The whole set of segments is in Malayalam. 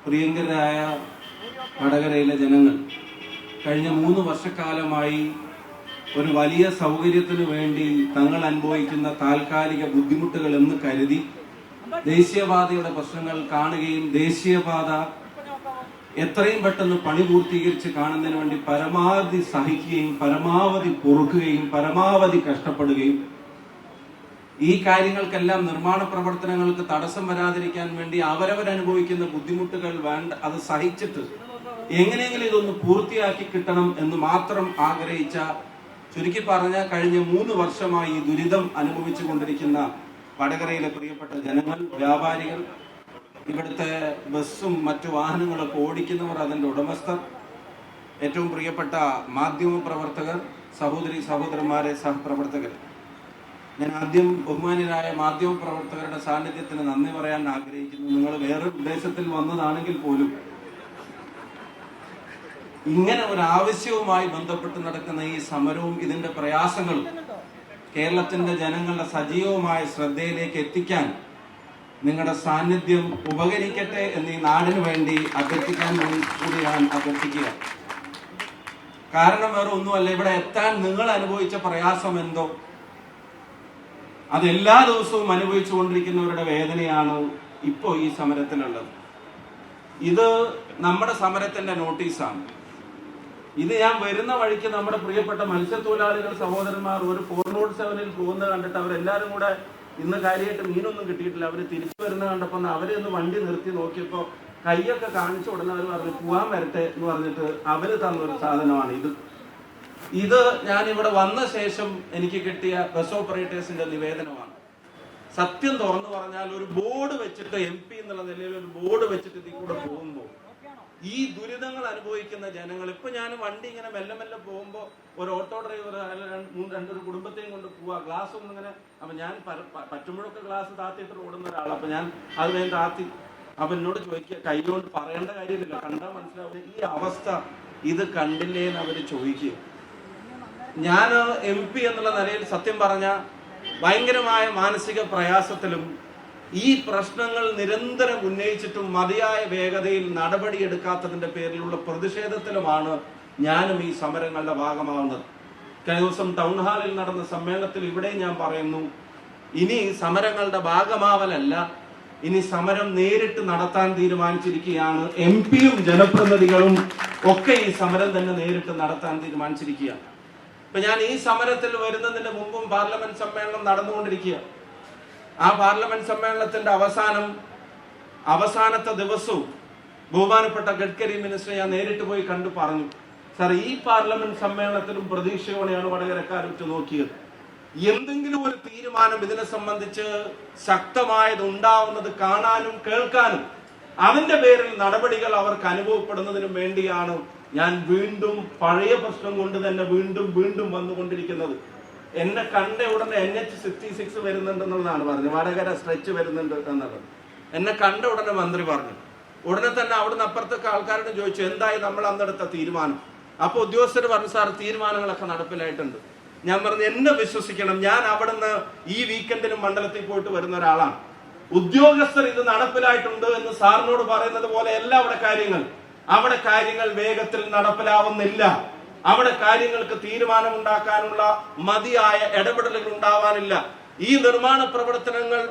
പ്രിയങ്കരായ വടകരയിലെ ജനങ്ങൾ കഴിഞ്ഞ 3 വർഷക്കാലമായി ഒരു വലിയ സൗകര്യത്തിനു വേണ്ടി തങ്ങൾ അനുഭവിക്കുന്ന താൽക്കാലിക ബുദ്ധിമുട്ടുകൾ എന്ന് കരുതി ദേശീയപാതയുടെ പ്രശ്നങ്ങൾ കാണുകയും ദേശീയപാത എത്രയും പെട്ടെന്ന് പണി പൂർത്തീകരിച്ച് കാണുന്നതിന് വേണ്ടി പരമാവധി സഹിക്കുകയും പരമാവധി പൊറുക്കുകയും പരമാവധി കഷ്ടപ്പെടുകയും ഈ കാര്യങ്ങൾക്കെല്ലാം നിർമ്മാണ പ്രവർത്തനങ്ങൾക്ക് തടസ്സം വരാതിരിക്കാൻ വേണ്ടി അവരവരനുഭവിക്കുന്ന ബുദ്ധിമുട്ടുകൾ അത് സഹിച്ചിട്ട് എങ്ങനെയെങ്കിലും ഇതൊന്ന് പൂർത്തിയാക്കി കിട്ടണം എന്ന് മാത്രം ആഗ്രഹിച്ച, ചുരുക്കി പറഞ്ഞ കഴിഞ്ഞ 3 വർഷമായി ദുരിതം അനുഭവിച്ചു കൊണ്ടിരിക്കുന്ന വടകരയിലെ പ്രിയപ്പെട്ട ജനങ്ങൾ, വ്യാപാരികൾ, ഇവിടുത്തെ ബസ്സും മറ്റു വാഹനങ്ങളൊക്കെ ഓടിക്കുന്നവർ, അതിൻ്റെ ഉടമസ്ഥർ, ഏറ്റവും പ്രിയപ്പെട്ട മാധ്യമ പ്രവർത്തകർ, സഹോദരി സഹോദരന്മാരെ, സഹപ്രവർത്തകർ, ഞാൻ ആദ്യം ബഹുമാന്യരായ മാധ്യമ പ്രവർത്തകരുടെ സാന്നിധ്യത്തിന് നന്ദി പറയാൻ ആഗ്രഹിക്കുന്നു. നിങ്ങൾ വേറെ ഉദ്ദേശത്തിൽ വന്നതാണെങ്കിൽ പോലും ഇങ്ങനെ ഒരു ആവശ്യവുമായി ബന്ധപ്പെട്ട് നടക്കുന്ന ഈ സമരവും ഇതിന്റെ പ്രയാസങ്ങളും കേരളത്തിന്റെ ജനങ്ങളുടെ സജീവമായ ശ്രദ്ധയിലേക്ക് എത്തിക്കാൻ നിങ്ങളുടെ സാന്നിധ്യം ഉപകരിക്കട്ടെ എന്ന് ഈ നാടിന് വേണ്ടി അഭ്യർത്ഥിക്കാൻ കൂടി ഞാൻ അഭ്യർത്ഥിക്കുക. കാരണം വേറെ ഒന്നുമല്ല, ഇവിടെ എത്താൻ നിങ്ങൾ അനുഭവിച്ച പ്രയാസം എന്തോ അത് എല്ലാ ദിവസവും അനുഭവിച്ചു കൊണ്ടിരിക്കുന്നവരുടെ വേദനയാണ് ഇപ്പോൾ ഈ സമരത്തിലുള്ളത്. ഇത് നമ്മുടെ സമരത്തിന്റെ നോട്ടീസാണ്. ഇത് ഞാൻ വരുന്ന വഴിക്ക് നമ്മുടെ പ്രിയപ്പെട്ട മത്സ്യത്തൊഴിലാളികൾ സഹോദരന്മാർ ഒരു 407-ൽ പോകുന്നത് കണ്ടിട്ട് അവരെല്ലാരും കൂടെ ഇന്ന് കാര്യമായിട്ട് മീനൊന്നും കിട്ടിയിട്ടില്ല, അവർ തിരിച്ചു വരുന്ന കണ്ടപ്പോൾ അവരെ ഒന്ന് വണ്ടി നിർത്തി നോക്കിയപ്പോൾ കൈയൊക്കെ കാണിച്ചു ഉടനെ അവർ പറഞ്ഞു പോവാൻ വരട്ടെ എന്ന് പറഞ്ഞിട്ട് അവര് തന്നൊരു സാധനമാണ് ഇത്. ഇത് ഞാൻ ഇവിടെ വന്ന ശേഷം എനിക്ക് കിട്ടിയ ബസ് ഓപ്പറേറ്റേഴ്സിന്റെ നിവേദനമാണ്. സത്യം തുറന്നു പറഞ്ഞാൽ ഒരു ബോർഡ് വെച്ചിട്ട് MP എന്നുള്ള നിലയിൽ ഒരു ബോർഡ് വെച്ചിട്ട് ഇതിൽ കൂടെ പോകുമ്പോൾ ഈ ദുരിതങ്ങൾ അനുഭവിക്കുന്ന ജനങ്ങൾ, ഇപ്പൊ ഞാൻ വണ്ടി ഇങ്ങനെ മെല്ലെ മെല്ലെ പോകുമ്പോൾ ഒരു ഓട്ടോ ഡ്രൈവർ രണ്ടൊരു കുടുംബത്തെയും കൊണ്ട് പോവാ, ഗ്ലാസ് ഒന്നും ഇങ്ങനെ, അപ്പൊ ഞാൻ പറ്റുമ്പോഴൊക്കെ ഗ്ലാസ് താത്തിയിട്ട് ഓടുന്ന ഒരാൾ, അപ്പൊ ഞാൻ അത് വേഗം താത്തി. അപ്പൊ എന്നോട് ചോദിക്കുക, കൈകൊണ്ട് പറയേണ്ട കാര്യമില്ല, കണ്ടാൽ മനസ്സിലാവും ഈ അവസ്ഥ, ഇത് കണ്ടില്ലേ എന്ന് അവര് ചോദിക്കുക. ഞാൻ MP എന്നുള്ള നിലയിൽ സത്യം പറഞ്ഞ ഭയങ്കരമായ മാനസിക പ്രയാസത്തിലും ഈ പ്രശ്നങ്ങൾ നിരന്തരം ഉന്നയിച്ചിട്ടും മതിയായ വേഗതയിൽ നടപടിയെടുക്കാത്തതിന്റെ പേരിലുള്ള പ്രതിഷേധത്തിലുമാണ് ഞാനും ഈ സമരങ്ങളുടെ ഭാഗമാവുന്നത്. കഴിഞ്ഞ ദിവസം ടൗൺ ഹാളിൽ നടന്ന സമ്മേളനത്തിൽ ഇവിടെ ഞാൻ പറയുന്നു, ഇനി സമരങ്ങളുടെ ഭാഗമാവലല്ല, ഇനി സമരം നേരിട്ട് നടത്താൻ തീരുമാനിച്ചിരിക്കുകയാണ്. MP-യും ജനപ്രതിനിധികളും ഒക്കെ ഈ സമരം തന്നെ നേരിട്ട് നടത്താൻ തീരുമാനിച്ചിരിക്കുകയാണ്. ഇപ്പൊ ഞാൻ ഈ സമരത്തിൽ വരുന്നതിന് മുമ്പും പാർലമെന്റ് സമ്മേളനം നടന്നുകൊണ്ടിരിക്കുക. ആ പാർലമെന്റ് സമ്മേളനത്തിന്റെ അവസാനത്തെ ദിവസവും ബഹുമാനപ്പെട്ട ഗഡ്കരി മിനിസ്റ്ററെ ഞാൻ നേരിട്ട് പോയി കണ്ടു പറഞ്ഞു, സാർ ഈ പാർലമെന്റ് സമ്മേളനത്തിലും പ്രതീക്ഷയോടെയാണ് വടകരക്കാർ ഉറ്റു നോക്കിയത്. എന്തെങ്കിലും ഒരു തീരുമാനം ഇതിനെ സംബന്ധിച്ച് ശക്തമായത് ഉണ്ടാവുന്നത് കാണാനും കേൾക്കാനും അതിന്റെ പേരിൽ നടപടികൾ അവർക്ക് അനുഭവപ്പെടുന്നതിനും വേണ്ടിയാണ് ഞാൻ വീണ്ടും പഴയ പ്രശ്നം കൊണ്ട് തന്നെ വീണ്ടും വന്നുകൊണ്ടിരിക്കുന്നത്. എന്നെ കണ്ട ഉടനെ NH66 വരുന്നുണ്ടെന്നുള്ളതാണ് പറഞ്ഞത്, വടകര സ്ട്രെച്ച് വരുന്നുണ്ട് എന്നുള്ളത്. എന്നെ കണ്ട ഉടനെ മന്ത്രി പറഞ്ഞു. ഉടനെ തന്നെ അവിടുന്ന് അപ്പുറത്തൊക്കെ ആൾക്കാരോട് ചോദിച്ചു, എന്തായി നമ്മൾ അന്നെടുത്ത തീരുമാനം? അപ്പൊ ഉദ്യോഗസ്ഥർ പറഞ്ഞു, സാർ തീരുമാനങ്ങളൊക്കെ നടപ്പിലായിട്ടുണ്ട്. ഞാൻ പറഞ്ഞു, എന്നെ വിശ്വസിക്കണം, ഞാൻ അവിടുന്ന് ഈ വീക്കെൻഡിനും മണ്ഡലത്തിൽ പോയിട്ട് വരുന്ന ഒരാളാണ്. ഉദ്യോഗസ്ഥർ ഇത് നടപ്പിലായിട്ടുണ്ട് എന്ന് സാറിനോട് പറയുന്നത് പോലെ എല്ലാ അവിടെ കാര്യങ്ങൾ വേഗത്തിൽ നടപ്പിലാവുന്നില്ല. അവിടെ കാര്യങ്ങൾക്ക് തീരുമാനമുണ്ടാക്കാനുള്ള മതിയായ ഇടപെടലുകൾ ഉണ്ടാവാനില്ല. ഈ നിർമ്മാണ പ്രവർത്തനങ്ങൾ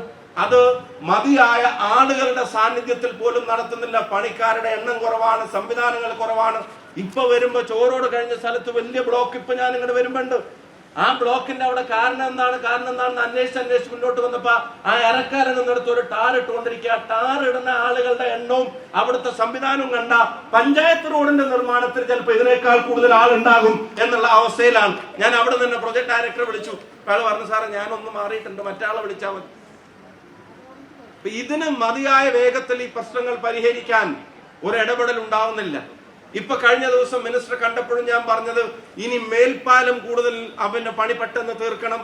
അത് മതിയായ ആളുകളുടെ സാന്നിധ്യത്തിൽ പോലും നടത്തുന്നില്ല. പണിക്കാരുടെ എണ്ണം കുറവാണ്, സംവിധാനങ്ങൾ കുറവാണ്. ഇപ്പൊ വരുമ്പോ ചോറോട് കഴിഞ്ഞ സ്ഥലത്ത് വലിയ ബ്ലോക്ക് ഇപ്പൊ ഞാൻ ഇങ്ങോട്ട് വരുമ്പോണ്ട്. ആ ബ്ലോക്കിന്റെ അവിടെ കാരണം എന്താണെന്ന് അന്വേഷിച്ച് മുന്നോട്ട് വന്നപ്പോ ആ ഇറക്കാരനെടുത്ത് ഒരു ടാർ ഇട്ടുകൊണ്ടിരിക്കുക. ടാർ ഇടുന്ന ആളുകളുടെ എണ്ണവും അവിടുത്തെ സംവിധാനവും കണ്ട പഞ്ചായത്ത് റോഡിന്റെ നിർമ്മാണത്തിൽ ചിലപ്പോൾ ഇതിനേക്കാൾ കൂടുതൽ ആളുണ്ടാകും എന്നുള്ള അവസ്ഥയിലാണ്. ഞാൻ അവിടെ നിന്ന് പ്രൊജക്ട് ഡയറക്ടറെ വിളിച്ചു. അയാൾ പറഞ്ഞു, സാറേ ഞാനൊന്ന് മാറിയിട്ടുണ്ട്, മറ്റാളെ വിളിച്ചാൽ മതി. ഇതിന് മതിയായ വേഗത്തിൽ ഈ പ്രശ്നങ്ങൾ പരിഹരിക്കാൻ ഒരു ഇടപെടൽ ഉണ്ടാവുന്നില്ല. ഇപ്പൊ കഴിഞ്ഞ ദിവസം മിനിസ്റ്റർ കണ്ടപ്പോഴും ഞാൻ പറഞ്ഞത്, ഇനി മേൽപ്പാലം കൂടുതൽ അവന്റെ പണി പെട്ടെന്ന് തീർക്കണം,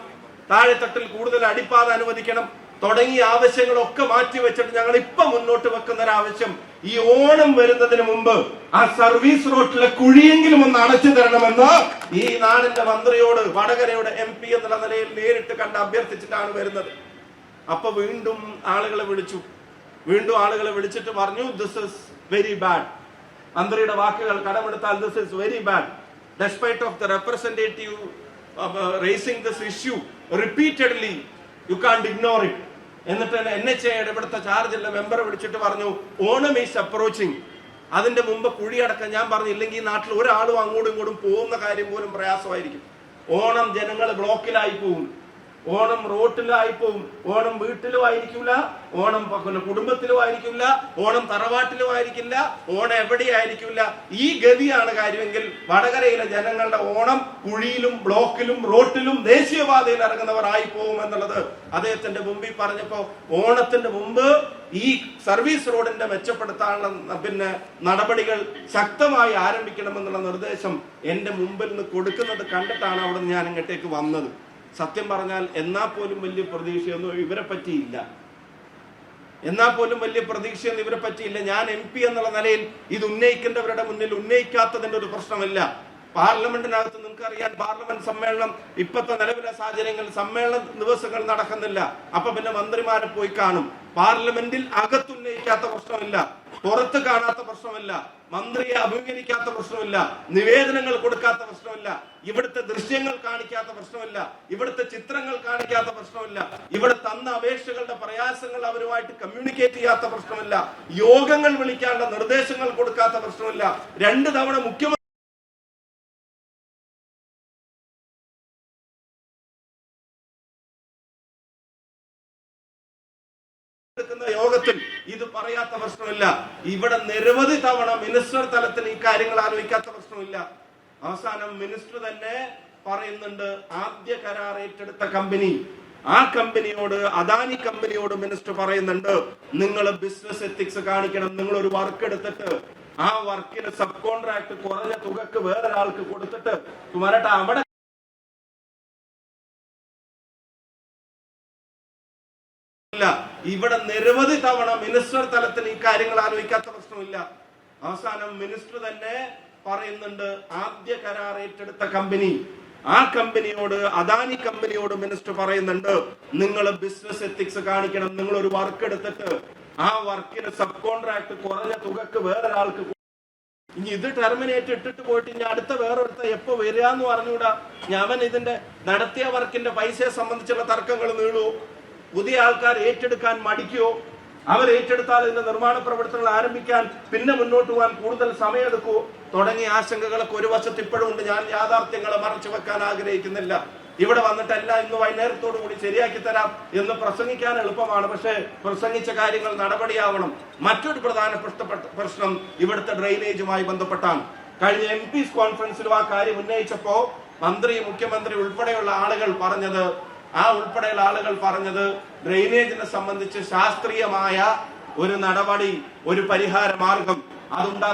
താഴെത്തട്ടിൽ കൂടുതൽ അടിപ്പാത അനുവദിക്കണം തുടങ്ങിയ ആവശ്യങ്ങളൊക്കെ മാറ്റി വെച്ചിട്ട് ഞങ്ങൾ ഇപ്പൊ മുന്നോട്ട് വെക്കുന്ന ഒരു ആവശ്യം, ഈ ഓണം വരുന്നതിന് മുമ്പ് ആ സർവീസ് റോഡിലെ കുഴിയെങ്കിലും ഒന്ന് അടച്ചു തരണമെന്ന് ഈ നാടിന്റെ മന്ത്രിയോട്, വടകരയുടെ MP എന്നുള്ള നിലയിൽ നേരിട്ട് കണ്ട് അഭ്യർത്ഥിച്ചിട്ടാണ് വരുന്നത്. അപ്പൊ വീണ്ടും ആളുകളെ വിളിച്ചിട്ട് പറഞ്ഞു, ദിസ് ഇസ് വെരി ബാഡ്. മന്ത്രിയുടെ വാക്കുകൾ കടമെടുത്താൽ this is very bad. Despite of the representative raising this issue repeatedly, you can't ignore it. എന്നിട്ട് NHAയുടെ ഇവിടുത്തെ ചാർജുള്ള മെമ്പറെ വിളിച്ചിട്ട് പറഞ്ഞു ഓണം ഈസ് അപ്രോച്ചിങ്. അതിന്റെ മുമ്പ് കുഴിയടക്കം ഞാൻ പറഞ്ഞു, ഇല്ലെങ്കിൽ നാട്ടിൽ ഒരാളും അങ്ങോട്ടും ഇങ്ങോട്ടും പോകുന്ന കാര്യം പോലും പ്രയാസമായിരിക്കും. ഓണം ജനങ്ങൾ ബ്ലോക്കിലായി പോകും, ഓണം റോട്ടിലായി പോകും, ഓണം വീട്ടിലും ആയിരിക്കില്ല, ഓണം കുടുംബത്തിലും ആയിരിക്കില്ല, ഓണം തറവാട്ടിലും ആയിരിക്കില്ല, ഓണം എവിടെയായിരിക്കില്ല. ഈ ഗതിയാണ് കാര്യമെങ്കിൽ വടകരയിലെ ജനങ്ങളുടെ ഓണം കുഴിയിലും ബ്ലോക്കിലും റോട്ടിലും ദേശീയപാതയിൽ ഇറങ്ങുന്നവർ ആയി പോകും എന്നുള്ളത് അദ്ദേഹത്തിന്റെ മുമ്പിൽ പറഞ്ഞപ്പോ, ഓണത്തിന്റെ മുമ്പ് ഈ സർവീസ് റോഡിന്റെ മെച്ചപ്പെടുത്താനുള്ള നടപടികൾ ശക്തമായി ആരംഭിക്കണമെന്നുള്ള നിർദ്ദേശം എന്റെ മുമ്പിൽ നിന്ന് കൊടുക്കുന്നത് കണ്ടിട്ടാണ് അവിടെ ഞാൻ ഇങ്ങോട്ടേക്ക് വന്നത്. സത്യം പറഞ്ഞാൽ എന്നാൽ പോലും വലിയ പ്രതീക്ഷയൊന്നും ഇവരെ പറ്റിയില്ല. ഞാൻ MP എന്നുള്ള നിലയിൽ ഇത് ഉന്നയിക്കേണ്ടവരുടെ മുന്നിൽ ഉന്നയിക്കാത്തതിന്റെ ഒരു പ്രശ്നമില്ല. പാർലമെന്റിനകത്ത് നിങ്ങൾക്കറിയാൻ പാർലമെന്റ് സമ്മേളനം ഇപ്പോഴത്തെ നിലവിലെ സാഹചര്യങ്ങളിൽ സമ്മേളന ദിവസങ്ങൾ നടക്കുന്നില്ല. അപ്പൊ പിന്നെ മന്ത്രിമാരെ പോയി കാണും. പാർലമെന്റിൽ അകത്തുന്നയിക്കാത്ത പ്രശ്നമില്ല, പുറത്ത് കാണാത്ത പ്രശ്നമില്ല, മന്ത്രിയെ അഭിമുഖീകരിക്കാത്ത പ്രശ്നമില്ല, നിവേദനങ്ങൾ കൊടുക്കാത്ത പ്രശ്നമില്ല, ഇവിടുത്തെ ദൃശ്യങ്ങൾ കാണിക്കാത്ത പ്രശ്നമില്ല, ഇവിടുത്തെ ചിത്രങ്ങൾ കാണിക്കാത്ത പ്രശ്നമില്ല, ഇവിടെ തന്ന അപേക്ഷകളുടെ പ്രയാസങ്ങൾ അവരുമായിട്ട് കമ്മ്യൂണിക്കേറ്റ് ചെയ്യാത്ത പ്രശ്നമില്ല, യോഗങ്ങൾ വിളിക്കാനുള്ള നിർദ്ദേശങ്ങൾ കൊടുക്കാത്ത പ്രശ്നമില്ല. 2 തവണ മുഖ്യമന്ത്രി യോഗത്തിൽ ഇത് പറയാത്ത പ്രശ്നമില്ല. ഇവിടെ നിരവധി തവണ മിനിസ്റ്റർ തലത്തിൽ ഈ കാര്യങ്ങൾ ആലോചിക്കാത്ത പ്രശ്നമില്ല. അവസാനം മിനിസ്റ്റർ തന്നെ പറയുന്നുണ്ട്, ആദ്യ കരാർ ഏറ്റെടുത്ത കമ്പനി, ആ കമ്പനിയോട്, അദാനി കമ്പനിയോട് മിനിസ്റ്റർ പറയുന്നുണ്ട്, നിങ്ങൾ ബിസിനസ് എത്തിക്സ് കാണിക്കണം. നിങ്ങൾ ഒരു വർക്ക് എടുത്തിട്ട് ആ വർക്കിന് സബ് കോൺട്രാക്ട് കുറഞ്ഞ തുകക്ക് വേറൊരാൾക്ക് കൊടുത്തിട്ട് വരട്ടെ, അവിടെ ഇവിടെ നിരവധി തവണ മിനിസ്റ്റർ തലത്തിൽ ഈ കാര്യങ്ങൾ ആലോചിക്കാത്ത പ്രശ്നമില്ല. അവസാനം മിനിസ്റ്റർ തന്നെ പറയുന്നുണ്ട്, ആദ്യ കരാർ ഏറ്റെടുത്ത കമ്പനി, ആ കമ്പനിയോട്, അദാനി കമ്പനിയോട് മിനിസ്റ്റർ പറയുന്നുണ്ട്, നിങ്ങൾ ബിസിനസ് എത്തിക്സ് കാണിക്കണം. നിങ്ങൾ ഒരു വർക്ക് എടുത്തിട്ട് ആ വർക്കിന് സബ് കോൺട്രാക്ട് കുറഞ്ഞ തുകക്ക് വേറൊരാൾക്ക്, ഇനി ഇത് ടെർമിനേറ്റ് ഇട്ടിട്ട് പോയിട്ട് ഇനി അടുത്ത വേറൊരുത്ത എപ്പോ വരികയെന്ന് പറഞ്ഞുകൂടാ. ഞാൻ ഇതിന്റെ നടത്തിയ വർക്കിന്റെ പൈസയെ സംബന്ധിച്ചുള്ള തർക്കങ്ങൾ നീളൂ, പുതിയ ആൾക്കാർ ഏറ്റെടുക്കാൻ മടിക്കോ, അവർ ഏറ്റെടുത്താൽ ഇതിന്റെ നിർമ്മാണ പ്രവർത്തനങ്ങൾ ആരംഭിക്കാൻ പിന്നെ മുന്നോട്ട് പോകാൻ കൂടുതൽ സമയമെടുക്കുമോ തുടങ്ങിയ ആശങ്കകളൊക്കെ ഒരു വശത്ത് ഇപ്പോഴും ഉണ്ട്. ഞാൻ യാഥാർത്ഥ്യങ്ങളെ മറച്ചു വെക്കാൻ ആഗ്രഹിക്കുന്നില്ല. ഇവിടെ വന്നിട്ടല്ല ഇന്ന് വൈകുന്നേരത്തോടു കൂടി ശരിയാക്കി തരാം എന്ന് പ്രസംഗിക്കാൻ എളുപ്പമാണ്, പക്ഷേ പ്രസംഗിച്ച കാര്യങ്ങൾ നടപടിയാവണം. മറ്റൊരു പ്രധാനപ്പെട്ട പ്രശ്നം ഇവിടുത്തെ ഡ്രെയിനേജുമായി ബന്ധപ്പെട്ടാണ്. കഴിഞ്ഞ MPs കോൺഫറൻസിലും ആ കാര്യം ഉന്നയിച്ചപ്പോ മുഖ്യമന്ത്രി ഉൾപ്പെടെയുള്ള ആളുകൾ പറഞ്ഞത് ഡ്രെയിനേജിനെ സംബന്ധിച്ച് ശാസ്ത്രീയമായ ഒരു നടപടി, ഒരു പരിഹാര മാർഗം അതുണ്ടാ